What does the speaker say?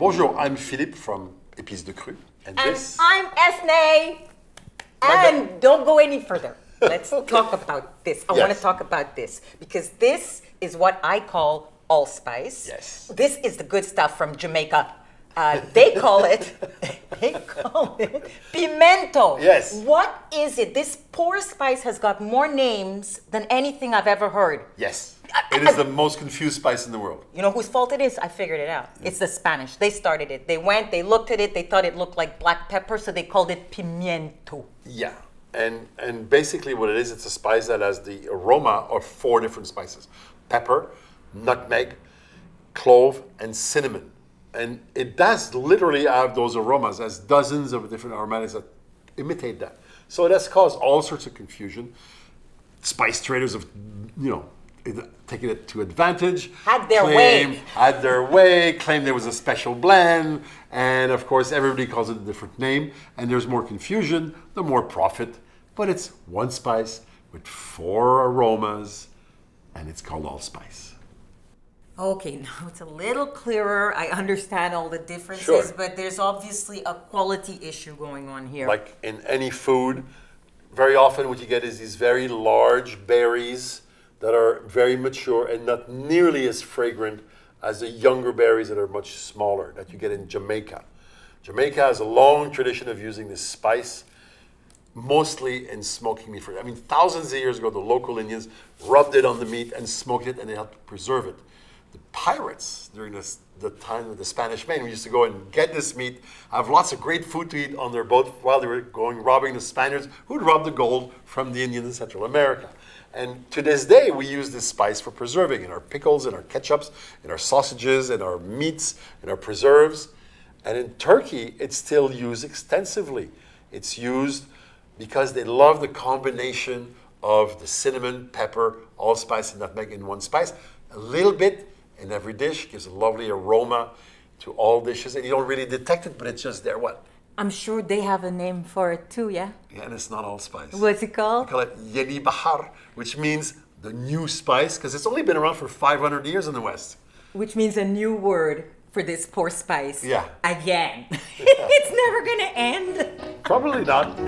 Bonjour, I'm Philippe from Épices de Cru. And I'm Esne. And don't go any further. Let's talk about this. I want to talk about this because this is what I call allspice. Yes. This is the good stuff from Jamaica. They call it pimento. Yes. What is it? This poor spice has got more names than anything I've ever heard. Yes. It is the most confused spice in the world. You know whose fault it is? I figured it out. It's the Spanish. They started it. They went, they looked at it, they thought it looked like black pepper, so they called it pimiento. Yeah. And basically what it is, it's a spice that has the aroma of 4 different spices. Pepper, nutmeg, clove, and cinnamon. And it does literally have those aromas, as dozens of different aromatics that imitate that. So it has caused all sorts of confusion. Spice traders have, taken it to advantage. Had their way, claimed there was a special blend, and of course everybody calls it a different name, and there's more confusion, the more profit. But it's one spice with 4 aromas, and it's called allspice. Okay, now it's a little clearer. I understand all the differences, but there's obviously a quality issue going on here. Like in any food, very often what you get is these very large berries that are very mature and not nearly as fragrant as the younger berries that are much smaller that you get in Jamaica. Jamaica has a long tradition of using this spice, mostly in smoking meat. I mean, thousands of years ago, the local Indians rubbed it on the meat and smoked it, and they helped preserve it. The pirates, during the time of the Spanish Main, we used to go and get this meat, have lots of great food to eat on their boat while they were going robbing the Spaniards who'd robbed the gold from the Indians in Central America. And to this day, we use this spice for preserving in our pickles, in our ketchups, in our sausages, in our meats, in our preserves. And in Turkey, it's still used extensively. It's used because they love the combination of the cinnamon, pepper, allspice, and nutmeg in one spice. A little bit in every dish gives a lovely aroma to all dishes, and you don't really detect it, but it's just there. What? I'm sure they have a name for it too, yeah? Yeah, and it's not allspice. What's it called? We call it Yeni Bahar, which means the new spice, because it's only been around for 500 years in the West. Which means a new word for this poor spice. Yeah. Again. It's never gonna end. Probably not.